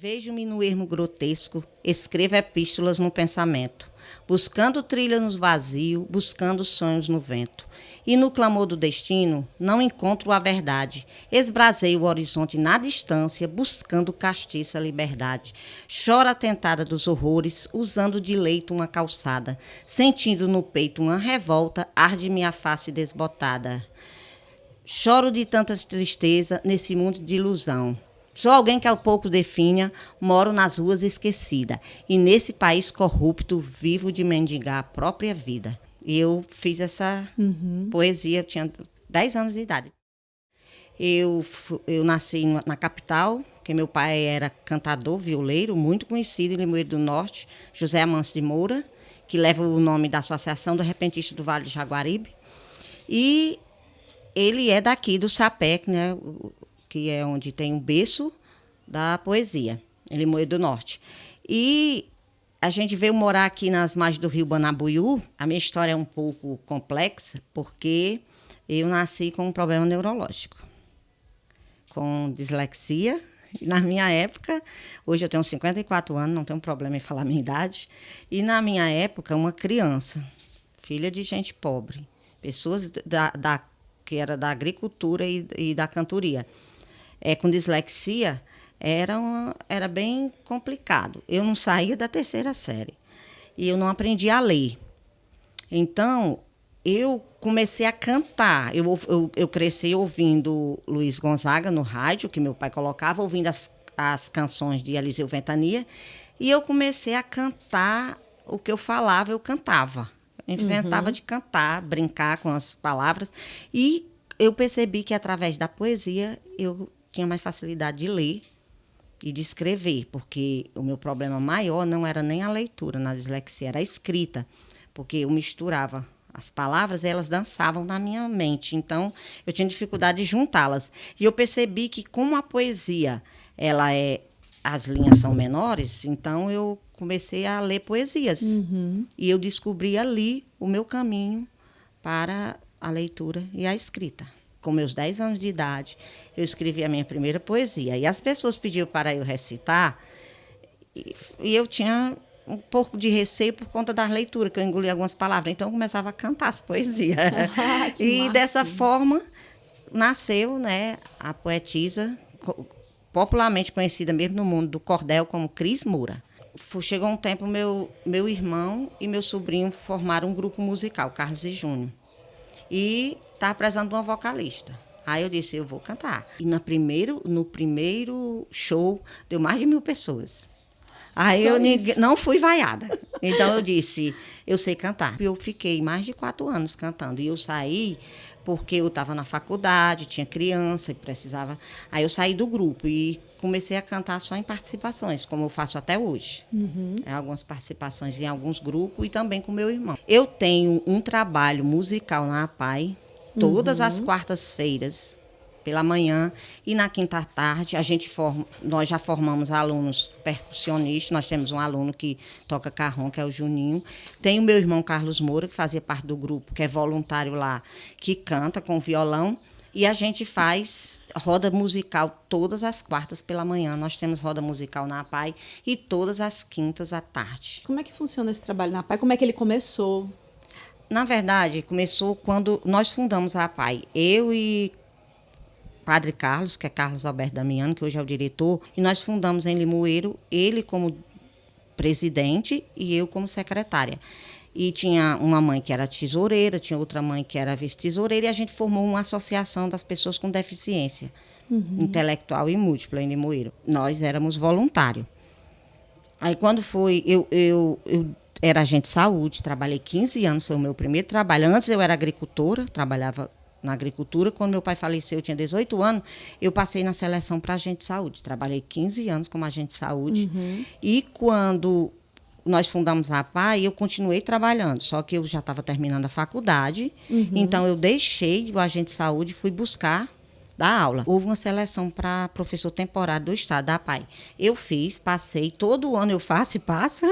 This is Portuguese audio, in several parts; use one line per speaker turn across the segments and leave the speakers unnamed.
Vejo-me no ermo grotesco, escrevo epístolas no pensamento, buscando trilha nos vazios, buscando sonhos no vento. E no clamor do destino, não encontro a verdade. Esbraseio o horizonte na distância, buscando castiça liberdade. Choro atentada dos horrores, usando de leito uma calçada. Sentindo no peito uma revolta, arde minha face desbotada. Choro de tanta tristeza nesse mundo de ilusão. Sou alguém que ao pouco definha, moro nas ruas esquecida. E nesse país corrupto, vivo de mendigar a própria vida. E eu fiz essa poesia, eu tinha 10 anos de idade. Eu nasci na capital, porque meu pai era cantador, violeiro, muito conhecido em Limoeiro do Norte, José Amâncio de Moura, que leva o nome da Associação do Repentista do Vale de Jaguaribe. E ele é daqui do Sapé, né, que é onde tem o berço da poesia, em Limoeiro do Norte. E a gente veio morar aqui nas margens do rio Banabuiú. A minha história é um pouco complexa, porque eu nasci com um problema neurológico, com dislexia. E na minha época, hoje eu tenho 54 anos, não tenho problema em falar a minha idade, e na minha época, uma criança, filha de gente pobre, pessoas que era da agricultura e da cantoria, com dislexia, era bem complicado. Eu não saía da terceira série e eu não aprendi a ler. Então, eu comecei a cantar. Eu cresci ouvindo Luiz Gonzaga no rádio, que meu pai colocava, ouvindo as canções de Eliseu Ventania, e eu comecei a cantar o que eu falava, eu cantava. Eu inventava de cantar, brincar com as palavras, e eu percebi que através da poesia eu tinha mais facilidade de ler e de escrever, porque o meu problema maior não era nem a leitura na dislexia, era a escrita, porque eu misturava as palavras e elas dançavam na minha mente, então eu tinha dificuldade de juntá-las. E eu percebi que como a poesia, as linhas são menores, então eu comecei a ler poesias. E eu descobri ali o meu caminho para a leitura e a escrita. Com meus 10 anos de idade, eu escrevi a minha primeira poesia. E as pessoas pediam para eu recitar, e eu tinha um pouco de receio por conta da leitura, que eu engoli algumas palavras. Então, eu começava a cantar as poesias. E
massa.
dessa forma, nasceu, né, a poetisa, popularmente conhecida mesmo no mundo do cordel como Cris Moura. Chegou um tempo, meu irmão e meu sobrinho formaram um grupo musical, Carlos e Júnior. E estava precisando de uma vocalista. Aí eu disse, eu vou cantar. E no primeiro show, deu mais de 1.000 pessoas. Aí eu não fui vaiada. Então eu disse, eu sei cantar. Eu fiquei mais de 4 anos cantando. E eu saí porque eu estava na faculdade, tinha criança e precisava. Aí eu saí do grupo e comecei a cantar só em participações, como eu faço até hoje. Algumas participações em alguns grupos e também com meu irmão. Eu tenho um trabalho musical na APAI, todas as quartas-feiras, pela manhã, e na quinta tarde nós já formamos alunos percussionistas. Nós temos um aluno que toca carrom, que é o Juninho. Tem o meu irmão Carlos Moura, que fazia parte do grupo, que é voluntário lá, que canta com violão. E a gente faz roda musical todas as quartas pela manhã. Nós temos roda musical na APAI e todas as quintas à tarde.
Como é que funciona esse trabalho na APAI? Como é que ele começou?
Na verdade, começou quando nós fundamos a APAI. Eu e Padre Carlos, que é Carlos Alberto Damiano, que hoje é o diretor, e nós fundamos em Limoeiro, ele como presidente e eu como secretária. E tinha uma mãe que era tesoureira, tinha outra mãe que era vice-tesoureira, e a gente formou uma associação das pessoas com deficiência intelectual e múltipla em Limoeiro. Nós éramos voluntários. Aí quando foi, eu era agente de saúde, trabalhei 15 anos, foi o meu primeiro trabalho. Antes eu era agricultora, trabalhava na agricultura. Quando meu pai faleceu, eu tinha 18 anos, eu passei na seleção para agente de saúde. Trabalhei 15 anos como agente de saúde. E quando nós fundamos a APAI, eu continuei trabalhando, só que eu já estava terminando a faculdade, então eu deixei o agente de saúde e fui buscar dar aula. Houve uma seleção para professor temporário do estado, da APAI. Eu fiz, passei, todo ano eu faço e passo,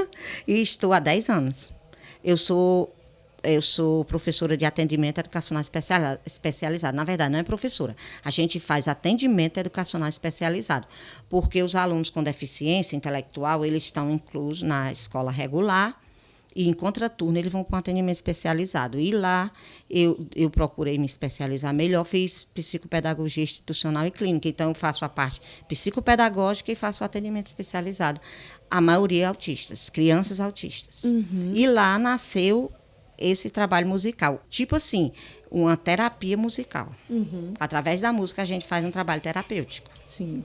e estou há 10 anos. Eu sou eu sou professora de atendimento educacional especializado. Na verdade, não é professora. A gente faz atendimento educacional especializado, porque os alunos com deficiência intelectual, eles estão inclusos na escola regular, e em contraturno eles vão para um atendimento especializado. E lá eu procurei me especializar melhor, fiz psicopedagogia institucional e clínica. Então, eu faço a parte psicopedagógica e faço o atendimento especializado. A maioria autistas, crianças autistas. E lá nasceu esse trabalho musical. Tipo assim, uma terapia musical. Através da música, a gente faz um trabalho terapêutico.
Sim.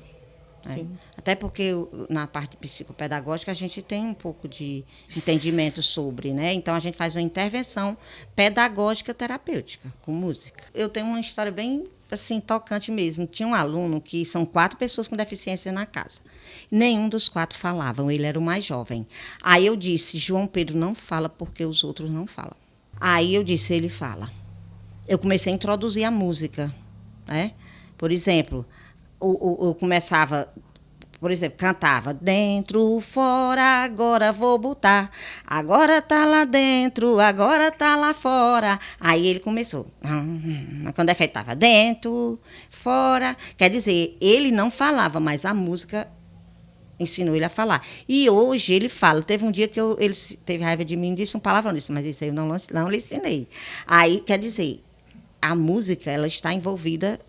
Sim. Até porque na parte psicopedagógica a gente tem um pouco de entendimento sobre, né? Então a gente faz uma intervenção pedagógica terapêutica com música. Eu tenho uma história bem assim tocante mesmo. Tinha um aluno que são 4 pessoas com deficiência na casa. Nenhum dos 4 falavam, ele era o mais jovem. Aí eu disse, João Pedro não fala porque os outros não falam. Aí eu disse, ele fala. Eu comecei a introduzir a música, né? Por exemplo, eu começava, por exemplo, cantava dentro, fora, agora vou botar. Agora tá lá dentro, agora tá lá fora. Aí ele começou. Quando é feito, tava dentro, fora. Quer dizer, ele não falava, mas a música ensinou ele a falar. E hoje ele fala. Teve um dia que ele teve raiva de mim e disse um palavrão disso, mas isso aí eu não lhe ensinei. Aí, quer dizer, a música, ela está envolvida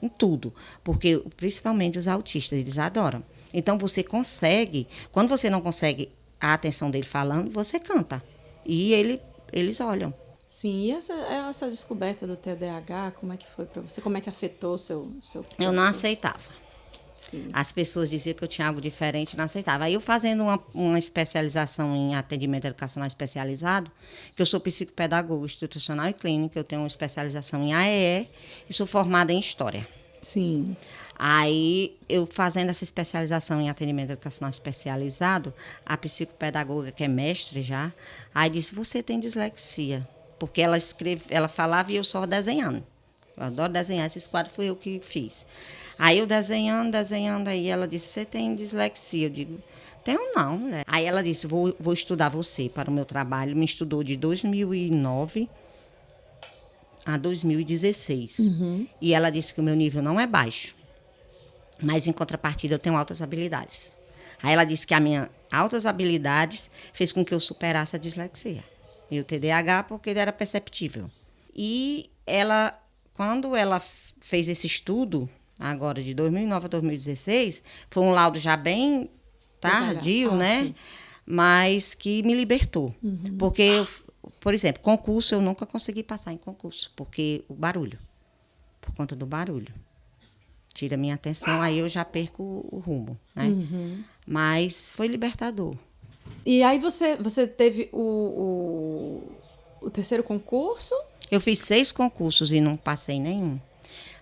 em tudo, porque principalmente os autistas, eles adoram. Então você consegue, quando você não consegue a atenção dele falando, você canta. E eles olham.
Sim, e essa descoberta do TDAH, como é que foi para você? Como é que afetou o seu
Eu não aceitava.
Sim.
As pessoas diziam que eu tinha algo diferente, eu não aceitava. Aí eu fazendo uma especialização em atendimento educacional especializado, que eu sou psicopedagoga institucional e clínica, eu tenho uma especialização em AEE e sou formada em História.
Sim.
Aí, eu fazendo essa especialização em atendimento educacional especializado, a psicopedagoga, que é mestre já, aí disse, você tem dislexia. Porque ela falava e eu só desenhando. Eu adoro desenhar, esses quadros foi eu que fiz. Aí eu desenhando, aí ela disse, você tem dislexia? Eu digo, tenho não, mulher. Aí ela disse, vou estudar você para o meu trabalho. Me estudou de 2009 a 2016. E ela disse que o meu nível não é baixo, mas em contrapartida eu tenho altas habilidades. Aí ela disse que as minhas altas habilidades fez com que eu superasse a dislexia. E o TDAH porque ele era perceptível. E ela, quando ela fez esse estudo, agora de 2009 a 2016, foi um laudo já bem tardio, né?
Sim.
Mas que me libertou. Porque, por exemplo, concurso, eu nunca consegui passar em concurso, porque o barulho, por conta do barulho. Tira a minha atenção, aí eu já perco o rumo, né? Mas foi libertador.
E aí você teve o terceiro concurso?
Eu fiz 6 concursos e não passei nenhum.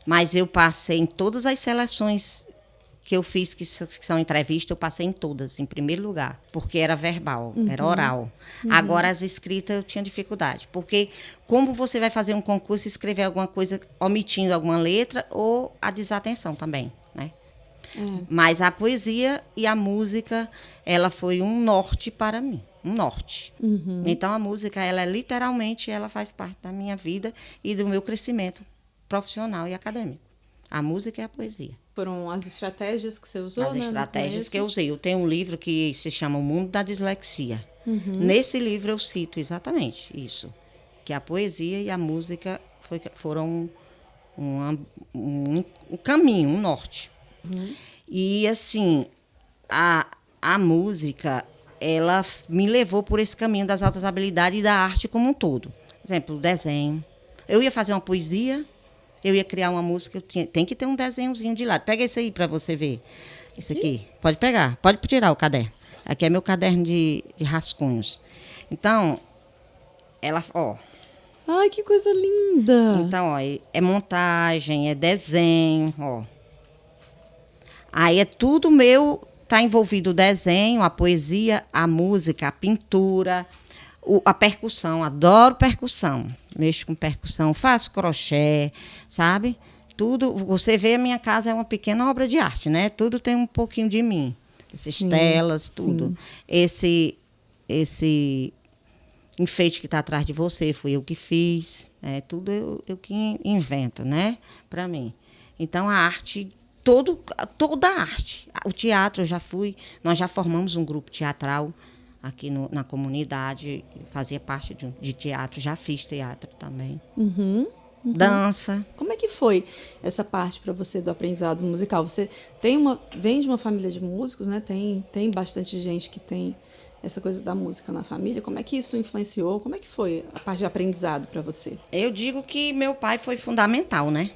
Mas eu passei em todas as seleções que eu fiz, que são entrevistas, eu passei em todas, em primeiro lugar. Porque era verbal, era oral. Agora, as escritas, eu tinha dificuldade. Porque como você vai fazer um concurso e escrever alguma coisa omitindo alguma letra ou a desatenção também, né? Mas a poesia e a música, ela foi um norte para mim. Um norte. Então, a música, ela literalmente, ela faz parte da minha vida e do meu crescimento profissional e acadêmico. A música e a poesia.
Foram as estratégias que você usou,
As
né,
estratégias que eu usei. Eu tenho um livro que se chama O Mundo da Dislexia. Nesse livro eu cito exatamente isso. Que a poesia e a música foram um caminho, um norte. E, assim, a música, ela me levou por esse caminho das altas habilidades e da arte como um todo. Por exemplo, o desenho. Eu ia fazer uma poesia, eu ia criar uma música, tem que ter um desenhozinho de lado. Pega esse aí para você ver. Esse aqui. Pode pegar, pode tirar o caderno. Aqui é meu caderno de rascunhos. Então, ela, ó.
Ai, que coisa linda!
Então, ó, é montagem, é desenho, ó. Aí é tudo meu, tá envolvido o desenho, a poesia, a música, a pintura, a percussão. Adoro percussão. Mexo com percussão, faço crochê, sabe? Tudo, você vê, a minha casa é uma pequena obra de arte, né? Tudo tem um pouquinho de mim. Essas telas, tudo. Esse enfeite que está atrás de você, fui eu que fiz. Tudo eu que invento, né? Para mim. Então, a arte, toda a arte. O teatro, eu já fui, nós já formamos um grupo teatral aqui na comunidade, fazia parte de teatro, já fiz teatro também. Dança.
Como é que foi essa parte para você do aprendizado musical? Você vem de uma família de músicos, né? Tem bastante gente que tem essa coisa da música na família. Como é que isso influenciou? Como é que foi a parte de aprendizado para você?
Eu digo que meu pai foi fundamental, né?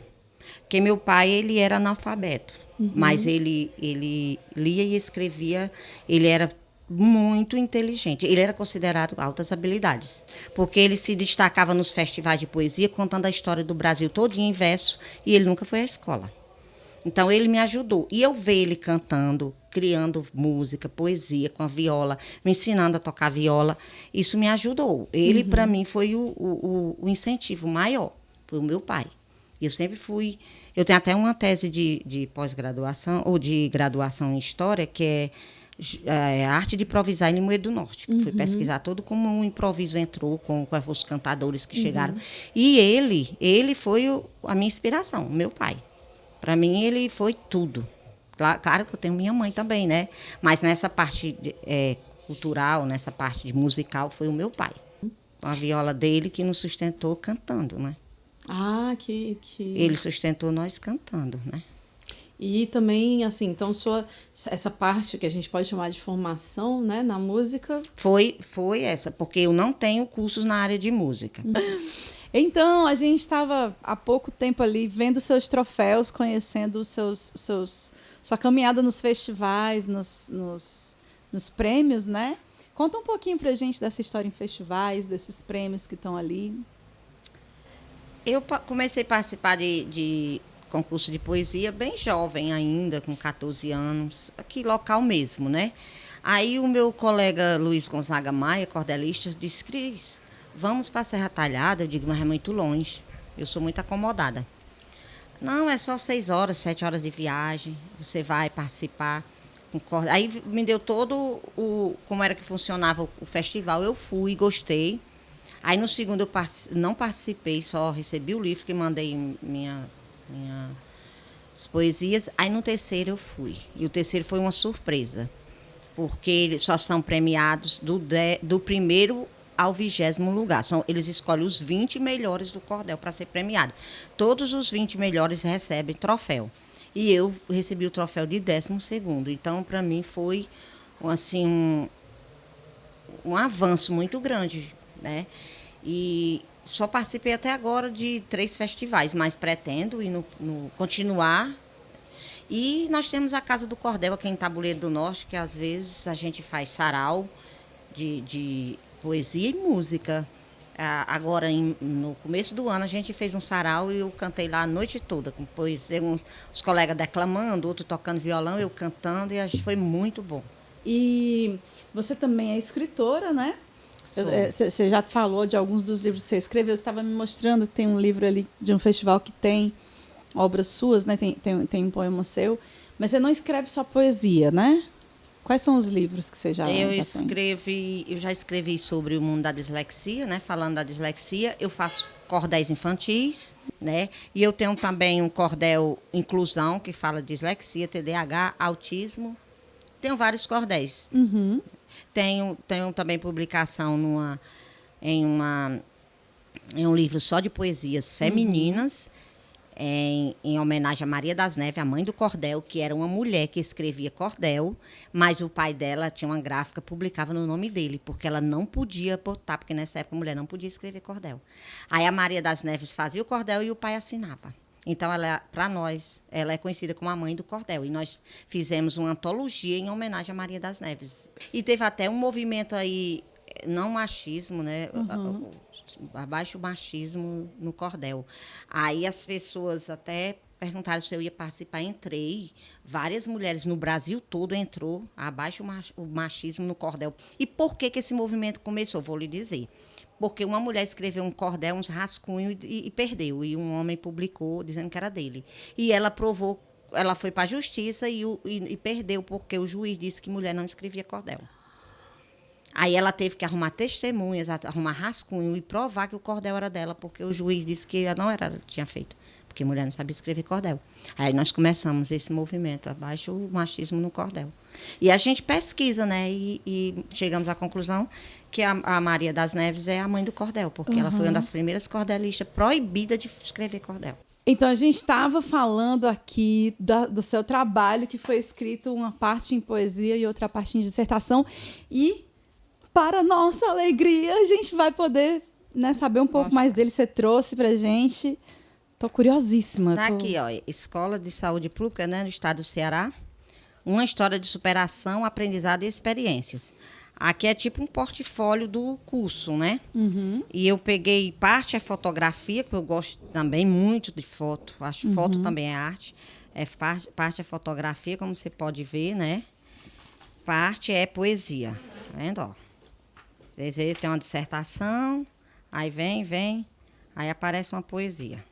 Porque meu pai, ele era analfabeto, mas ele lia e escrevia, ele era muito inteligente. Ele era considerado altas habilidades, porque ele se destacava nos festivais de poesia, contando a história do Brasil todinho em verso, e ele nunca foi à escola. Então, ele me ajudou. E eu ver ele cantando, criando música, poesia com a viola, me ensinando a tocar viola, isso me ajudou. Ele, para mim, foi o incentivo maior, foi o meu pai. Eu sempre fui... Eu tenho até uma tese de pós-graduação, ou de graduação em História, que é a arte de improvisar em Limoeiro do Norte. Que fui pesquisar todo como um improviso entrou, com os cantadores que chegaram. E ele foi a minha inspiração, meu pai. Para mim, ele foi tudo. Claro que eu tenho minha mãe também, né? Mas nessa parte cultural, nessa parte de musical, foi o meu pai. A viola dele que nos sustentou cantando, né?
Ah,
Ele sustentou nós cantando, né?
E também, assim, então essa parte que a gente pode chamar de formação, né, na música...
Foi essa, porque eu não tenho cursos na área de música.
Então, a gente estava há pouco tempo ali vendo seus troféus, conhecendo sua caminhada nos festivais, nos prêmios, né? Conta um pouquinho pra gente dessa história em festivais, desses prêmios que estão ali.
Eu comecei a participar de concurso de poesia bem jovem ainda, com 14 anos, aqui local mesmo, né? Aí o meu colega Luiz Gonzaga Maia, cordelista, disse: Cris, vamos para a Serra Talhada. Eu digo: mas é muito longe, eu sou muito acomodada. Não, é só 6 horas, 7 horas de viagem, você vai participar. Aí me deu todo como era que funcionava o festival, eu fui, gostei. Aí no segundo eu não participei, só recebi o livro que mandei minhas poesias. Aí no terceiro eu fui. E o terceiro foi uma surpresa, porque eles só são premiados do primeiro ao 20º lugar. Eles escolhem os 20 melhores do cordel para ser premiado. Todos os 20 melhores recebem troféu. E eu recebi o troféu de 12º. Então, para mim, foi assim, um avanço muito grande, né? E só participei até agora de 3 festivais, mas pretendo continuar. E nós temos a Casa do Cordel aqui em Tabuleiro do Norte, que às vezes a gente faz sarau de poesia e música. Agora, no começo do ano, a gente fez um sarau e eu cantei lá a noite toda, com poesia, os colegas declamando, outro tocando violão, eu cantando, e foi muito bom.
E você também é escritora, né? Você já falou de alguns dos livros que você escreveu. Você estava me mostrando que tem um livro ali de um festival que tem obras suas, né? Tem um poema seu. Mas você não escreve só poesia, né? Quais são os livros que você já
Eu já escrevi sobre o mundo da dislexia, né? Falando da dislexia. Eu faço cordéis infantis, né? E eu tenho também um cordel inclusão, que fala dislexia, TDAH, autismo. Tenho vários cordéis. Tenho também publicação em um livro só de poesias femininas, em homenagem a Maria das Neves, a mãe do cordel, que era uma mulher que escrevia cordel, mas o pai dela tinha uma gráfica, publicava no nome dele, porque ela não podia botar, porque nessa época a mulher não podia escrever cordel. Aí a Maria das Neves fazia o cordel e o pai assinava. Então, para nós, ela é conhecida como a mãe do cordel. E nós fizemos uma antologia em homenagem a Maria das Neves. E teve até um movimento aí, não machismo, né? Abaixo machismo no cordel. Aí as pessoas até perguntaram se eu ia participar. Entrei. Várias mulheres no Brasil todo entrou. Abaixo o machismo no cordel. E por que esse movimento começou? Vou lhe dizer. Porque uma mulher escreveu um cordel, uns rascunhos e perdeu. E um homem publicou dizendo que era dele. E ela provou, ela foi para a justiça e perdeu, porque o juiz disse que mulher não escrevia cordel. Aí ela teve que arrumar testemunhas, arrumar rascunho e provar que o cordel era dela, porque o juiz disse que ela não era, tinha feito, porque mulher não sabia escrever cordel. Aí nós começamos esse movimento, abaixo o machismo no cordel. E a gente pesquisa, né, e chegamos à conclusão que a Maria das Neves é a mãe do cordel, porque ela foi uma das primeiras cordelistas proibida de escrever cordel.
Então, a gente estava falando aqui do seu trabalho, que foi escrito uma parte em poesia e outra parte em dissertação. E, para nossa alegria, a gente vai poder, né, saber um pouco mais dele. Você trouxe para a gente. Estou curiosíssima.
Está aqui, ó, Escola de Saúde Pública, né, no estado do Ceará. Uma história de superação, aprendizado e experiências. Aqui é tipo um portfólio do curso, né? E eu peguei parte é fotografia, que eu gosto também muito de foto. Acho que foto também é arte. Parte é fotografia, como você pode ver, né? Parte é poesia. Tá vendo, ó? Vocês veem, tem uma dissertação, aí vem, aí aparece uma poesia.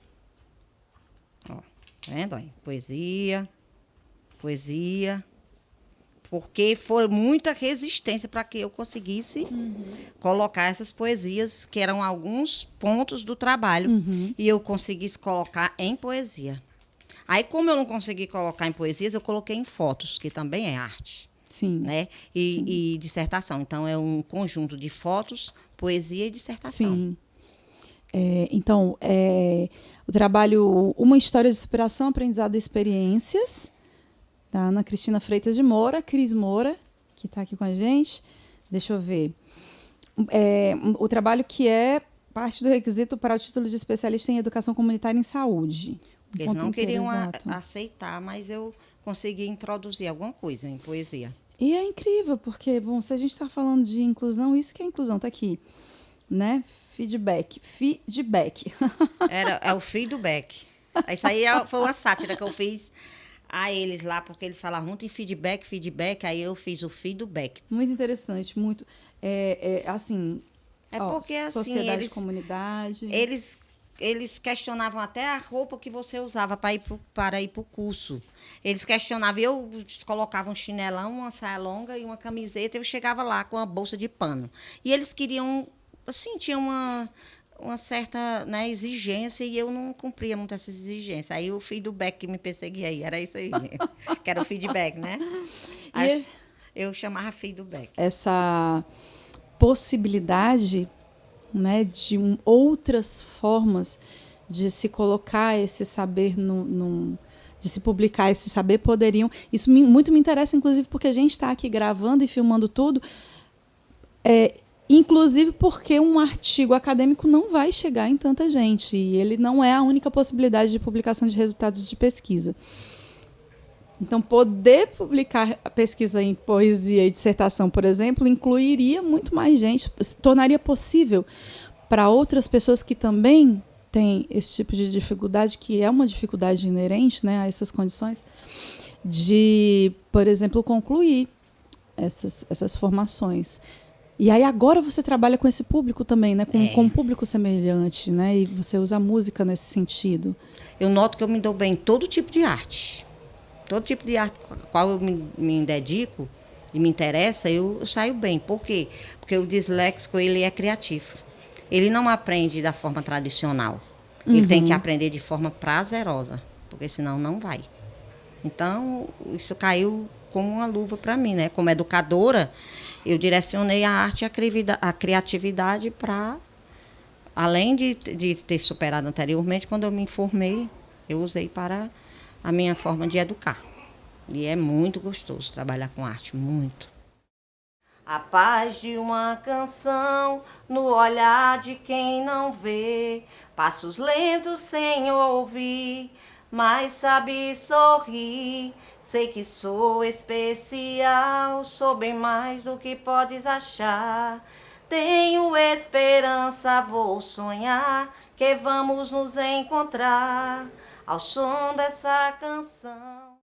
Ó, tá vendo, ó? Poesia. Porque foi muita resistência para que eu conseguisse colocar essas poesias, que eram alguns pontos do trabalho, e eu conseguisse colocar em poesia. Aí, como eu não consegui colocar em poesias, eu coloquei em fotos, que também é arte.
Sim.
Né? E dissertação. Então, é um conjunto de fotos, poesia e dissertação.
Sim. Então, o trabalho Uma História de Superação, Aprendizado e Experiências, da Ana Cristina Freitas de Moura, Cris Moura, que está aqui com a gente. Deixa eu ver. O trabalho que é parte do requisito para o título de especialista em educação comunitária em saúde.
Porque eles não queriam aceitar, mas eu consegui introduzir alguma coisa em poesia.
E é incrível, porque, bom, se a gente está falando de inclusão, isso que é inclusão, está aqui, né? Feedback.
É o feedback. Isso aí foi uma sátira que eu fiz a eles lá, porque eles falavam muito em feedback, aí eu fiz o feedback.
Muito interessante, muito. Assim.
Porque assim.
Sociedade, comunidade.
Eles questionavam até a roupa que você usava para ir para o curso. Eles questionavam, eu colocava um chinelão, uma saia longa e uma camiseta, eu chegava lá com uma bolsa de pano. E eles queriam, assim, tinha uma certa, né, exigência, e eu não cumpria muito essa exigência. Aí o feedback que me perseguia aí, era isso aí, que era o feedback, né? Aí, eu chamava feedback.
Essa possibilidade, né, de outras formas de se colocar esse saber, de se publicar esse saber, poderiam... Isso muito me interessa, inclusive, porque a gente está aqui gravando e filmando tudo, inclusive porque um artigo acadêmico não vai chegar em tanta gente, e ele não é a única possibilidade de publicação de resultados de pesquisa. Então, poder publicar a pesquisa em poesia e dissertação, por exemplo, incluiria muito mais gente, tornaria possível para outras pessoas que também têm esse tipo de dificuldade, que é uma dificuldade inerente, né, a essas condições, de, por exemplo, concluir essas formações. E aí agora você trabalha com esse público também, né? Com um público semelhante, né? E você usa a música nesse sentido.
Eu noto que eu me dou bem em todo tipo de arte. Todo tipo de arte com a qual eu me dedico e me interessa, eu saio bem. Por quê? Porque o disléxico, ele é criativo. Ele não aprende da forma tradicional. Ele tem que aprender de forma prazerosa, porque senão não vai. Então, isso caiu como uma luva para mim, né? Como educadora, eu direcionei a arte e a criatividade para, além de ter superado anteriormente, quando eu me formei, eu usei para a minha forma de educar. E é muito gostoso trabalhar com arte, muito. A paz de uma canção no olhar de quem não vê, passos lentos sem ouvir, mas sabe sorrir. Sei que sou especial, sou bem mais do que podes achar. Tenho esperança, vou sonhar, que vamos nos encontrar ao som dessa canção.